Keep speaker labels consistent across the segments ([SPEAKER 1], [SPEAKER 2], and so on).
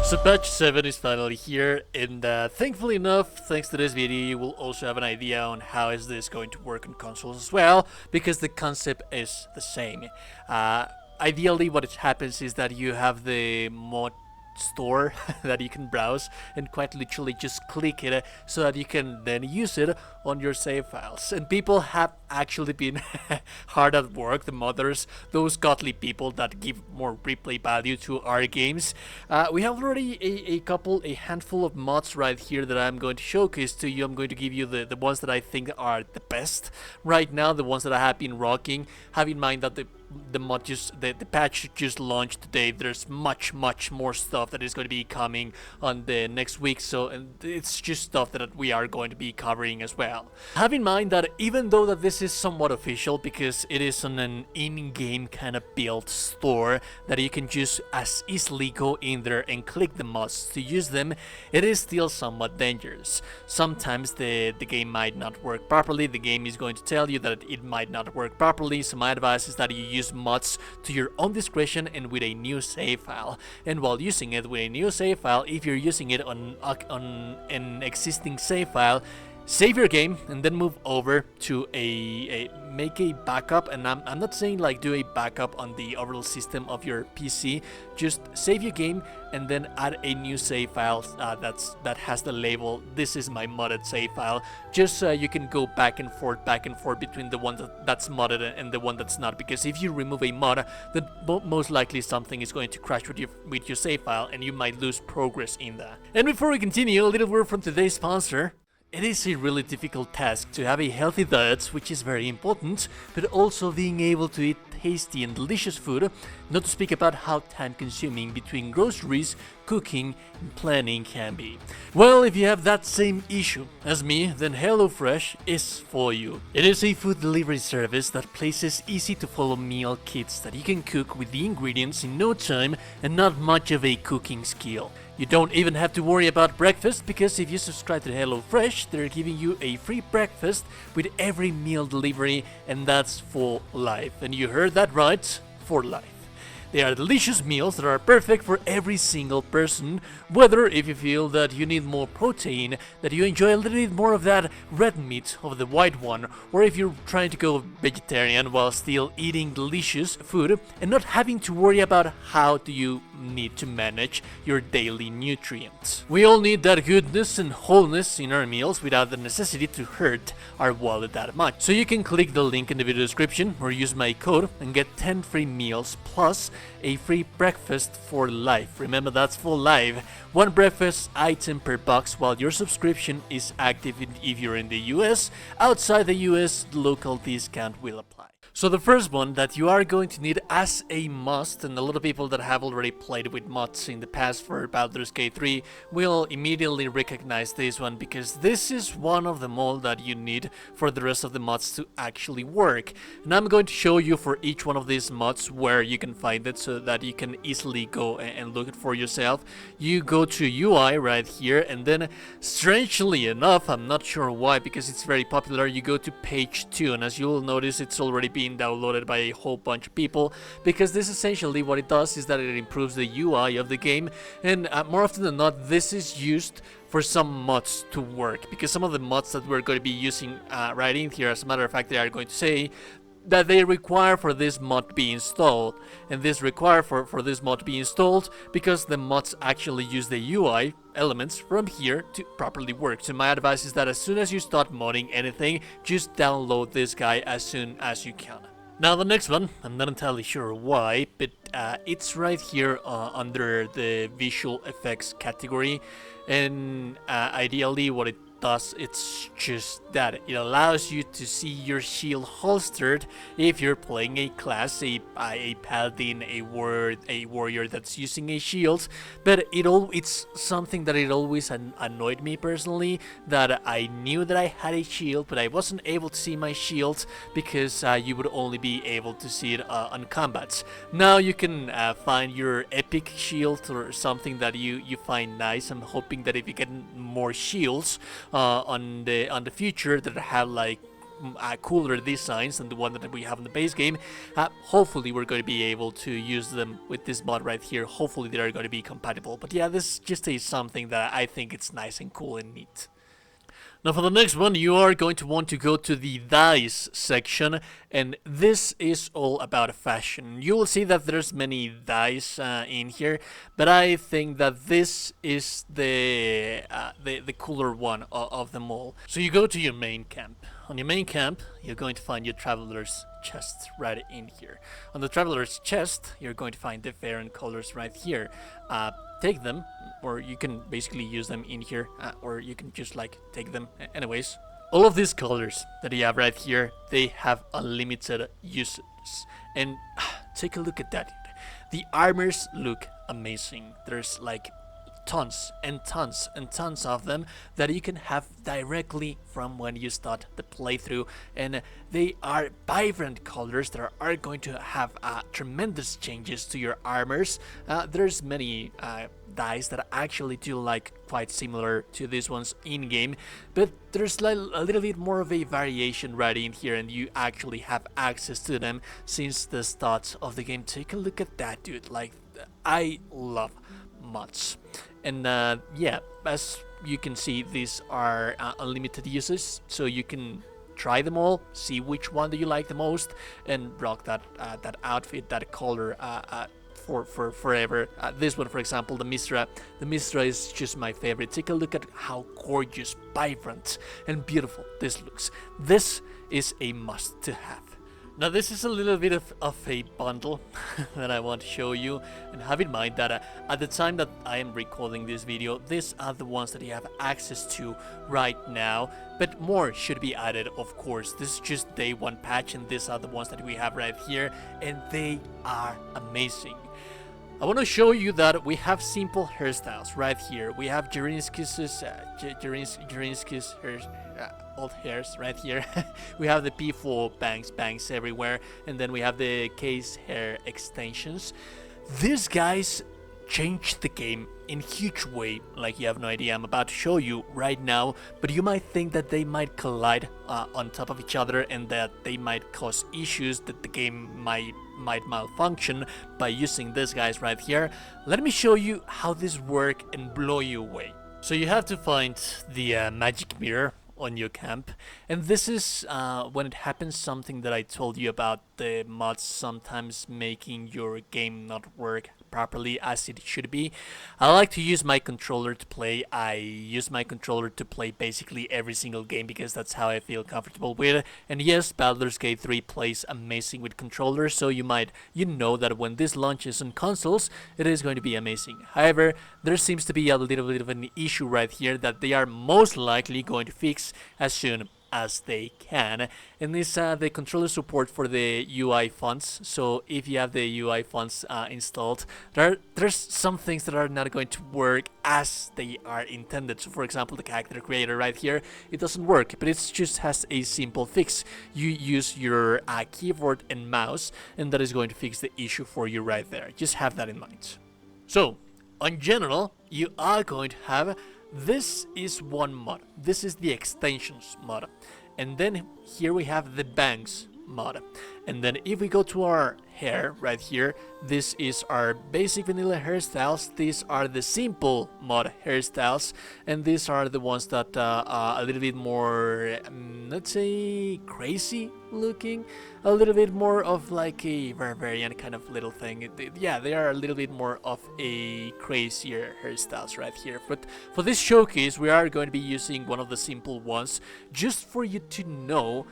[SPEAKER 1] So patch 7 is finally here, and thankfully enough, thanks to this video, you will also have an idea on how is this going to work on consoles as well, because the concept is the same. Ideally, what happens is that you have the mod store that you can browse and quite literally just click it so that you can then use it on your save files. And people have actually been hard at work, the modders, those godly people that give more replay value to our games. We have already a handful of mods right here that I'm going to showcase to you. I'm going to give you the ones that I think are the best right now, the ones that I have been rocking. Have in mind that the patch just launched today. There's much more stuff that is going to be coming on the next week, so and it's just stuff that we are going to be covering as well. Have in mind that even though that this is somewhat official because it is on an in-game kind of build store that you can just as easily go in there and click the mods to use them, it is still somewhat dangerous. Sometimes the game might not work properly. The game is going to tell you that it might not work properly, so my advice is that you use mods to your own discretion and with a new save file. And while using it with a new save file, if you're using it on an existing save file, save your game and then move over to make a backup. And I'm not saying like do a backup on the overall system of your PC, just save your game and then add a new save file that has the label "this is my modded save file," just so you can go back and forth between the one that's modded and the one that's not, because if you remove a mod, then most likely something is going to crash with your save file and you might lose progress in that. And before we continue, a little word from today's sponsor. It is a really difficult task to have a healthy diet, which is very important, but also being able to eat tasty and delicious food, not to speak about how time-consuming between groceries, cooking, and planning can be. Well, if you have that same issue as me, then HelloFresh is for you. It is a food delivery service that places easy-to-follow meal kits that you can cook with the ingredients in no time and not much of a cooking skill. You don't even have to worry about breakfast, because if you subscribe to HelloFresh, they're giving you a free breakfast with every meal delivery, and that's for life. And you heard that right, for life. They are delicious meals that are perfect for every single person, whether if you feel that you need more protein, that you enjoy a little bit more of that red meat of the white one, or if you're trying to go vegetarian while still eating delicious food and not having to worry about how do you need to manage your daily nutrients. We all need that goodness and wholeness in our meals without the necessity to hurt our wallet that much. So you can click the link in the video description or use my code and get 10 free meals plus a free breakfast for life. Remember, that's for life. One breakfast item per box while your subscription is active if you're in the US. Outside the US, the local discount will apply. So the first one that you are going to need as a must, and a lot of people that have already played with mods in the past for Baldur's Gate 3 will immediately recognize this one, because this is one of them all that you need for the rest of the mods to actually work. And I'm going to show you for each one of these mods where you can find it so that you can easily go and look it for yourself. You go to UI right here, and then strangely enough, I'm not sure why because it's very popular, you go to page 2, and as you will notice, it's already been downloaded by a whole bunch of people, because this essentially what it does is that it improves the UI of the game, and more often than not this is used for some mods to work, because some of the mods that we're going to be using right in here, as a matter of fact, they are going to say that they require for this mod to be installed, and this require for this mod to be installed because the mods actually use the UI elements from here to properly work. So my advice is that as soon as you start modding anything, just download this guy as soon as you can. Now the next one, I'm not entirely sure why, but it's right here under the visual effects category, and ideally what it does, it's just that it allows you to see your shield holstered if you're playing a class, a paladin, a warrior that's using a shield. But it's something that it always annoyed me personally, that I knew that I had a shield but I wasn't able to see my shield because you would only be able to see it on combats. Now you can find your epic shield or something that you find nice. I'm hoping that if you get more shields on the future that have like cooler designs than the one that we have in the base game. Hopefully we're going to be able to use them with this mod right here. Hopefully they are going to be compatible. But yeah, this just is something that I think it's nice and cool and neat. Now for the next one, you are going to want to go to the dice section, and this is all about fashion. You will see that there's many dice in here, but I think that this is the cooler one of them all. So you go to your main camp. On your main camp, you're going to find your traveler's chest right in here. On the traveler's chest, you're going to find the Faerun Colors right here. Take them, or you can basically use them in here, or you can just like take them. Anyways, all of these colors that you have right here, they have unlimited uses. And take a look at that. The armors look amazing. There's like tons and tons and tons of them that you can have directly from when you start the playthrough, and they are vibrant colors that are going to have tremendous changes to your armors. There's many dice that actually do like quite similar to these ones in game, but there's like a little bit more of a variation right in here, and you actually have access to them since the start of the game. Take a look at that, dude. Like, I love mods. And yeah, as you can see, these are unlimited uses, so you can try them all, see which one do you like the most, and rock that that outfit, that color for forever. This one, for example, the Mistra. The Mistra is just my favorite. Take a look at how gorgeous, vibrant, and beautiful this looks. This is a must to have. Now this is a little bit of a bundle that I want to show you, and have in mind that at the time that I am recording this video, these are the ones that you have access to right now, but more should be added, of course. This is just day one patch, and these are the ones that we have right here, and they are amazing. I want to show you that we have simple hairstyles right here. We have Jerinski's old hairs right here. We have the P4 bangs everywhere, and then we have the case hair extensions. These guys changed the game in huge way, like you have no idea. I'm about to show you right now, but you might think that they might collide on top of each other, and that they might cause issues, that the game might malfunction by using these guys right here. Let me show you how this work and blow you away. So you have to find the magic mirror on your camp, and this is when it happens, something that I told you about, the mods sometimes making your game not work properly as it should be. I like to use my controller to play. I use my controller to play basically every single game because that's how I feel comfortable with. And yes, Baldur's Gate 3 plays amazing with controllers, so you know that when this launches on consoles, it is going to be amazing. However, there seems to be a little bit of an issue right here that they are most likely going to fix as soon as they can, and this the controller support for the UI fonts. So if you have the UI fonts installed, there's some things that are not going to work as they are intended. So for example, the character creator right here, it doesn't work, but it just has a simple fix. You use your keyboard and mouse, and that is going to fix the issue for you right there. Just have that in mind. So in general, you are going to have, this is one mod. This is the extensions mod. And then here we have the bangs mod. And then if we go to our hair right here, this is our basic vanilla hairstyles. These are the simple mod hairstyles, and these are the ones that are a little bit more, let's say, crazy looking, a little bit more of like a barbarian kind of little thing. Yeah, they are a little bit more of a crazier hairstyles right here. But for this showcase, we are going to be using one of the simple ones, just for you to know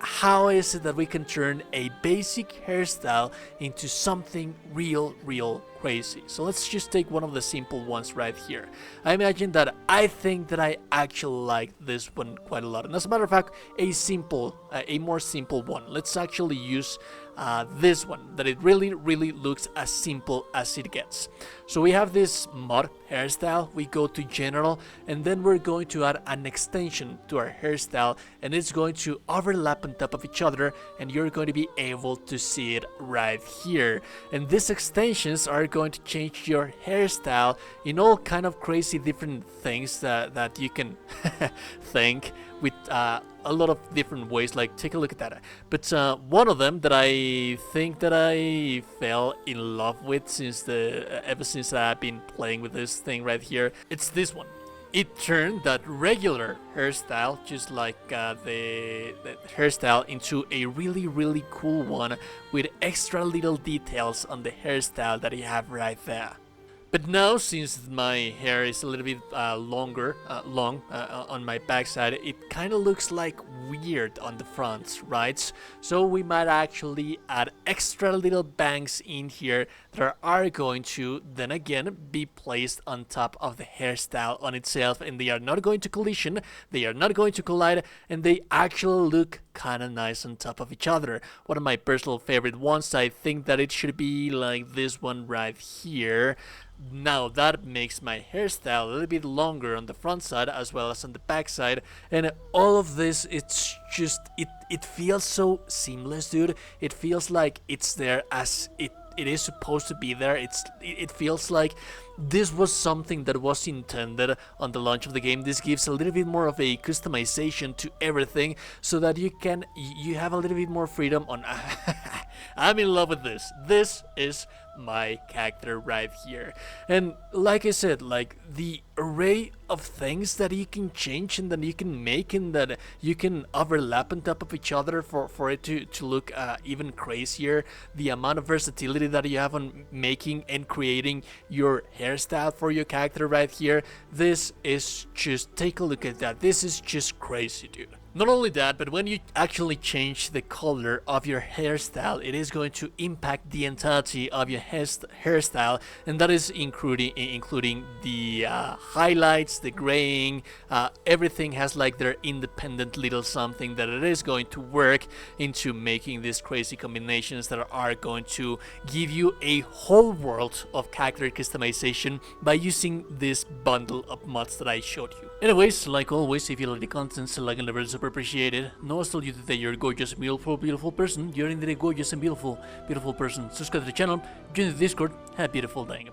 [SPEAKER 1] how is it that we can turn a basic hairstyle into something real crazy. So let's just take one of the simple ones right here. I imagine that I think that I actually like this one quite a lot, and as a matter of fact, a more simple one. Let's actually use this one, that it really looks as simple as it gets. So we have this mod hairstyle, we go to general, and then we're going to add an extension to our hairstyle, and it's going to overlap on top of each other, and you're going to be able to see it right here. And these extensions are going to change your hairstyle in all kind of crazy different things that you can think with a lot of different ways. Like, take a look at that. But one of them that I think that I fell in love with since ever since I've been playing with this thing right here, it's this one. It turned that regular hairstyle, just like the hairstyle, into a really cool one with extra little details on the hairstyle that you have right there. But now, since my hair is a little bit long on my backside, it kind of looks like weird on the front, right? So we might actually add extra little bangs in here that are going to, then again, be placed on top of the hairstyle on itself, and they are not going to collision, they are not going to collide, and they actually look kind of nice on top of each other. One of my personal favorite ones, I think that it should be like this one right here. Now that makes my hairstyle a little bit longer on the front side as well as on the back side, and all of this, it's just, it feels so seamless, dude. It feels like it's there as it is supposed to be there. It feels like this was something that was intended on the launch of the game. This gives a little bit more of a customization to everything, so that you have a little bit more freedom on I'm in love with this. This is my character right here. And like I said, like the array of things that you can change and that you can make and that you can overlap on top of each other for it to look even crazier. The amount of versatility that you have on making and creating your hairstyle for your character right here. This is just, take a look at that. This is just crazy, dude. Not only that, but when you actually change the color of your hairstyle, it is going to impact the entirety of your hairstyle, and that is including the highlights, the graying, everything has like their independent little something that it is going to work into making these crazy combinations that are going to give you a whole world of character customization by using this bundle of mods that I showed you. Anyways, like always, if you like the content, like and level super appreciated. No one told you that you're a gorgeous and beautiful person. You're indeed a gorgeous and beautiful person. Subscribe to the channel, join the Discord, have a beautiful day.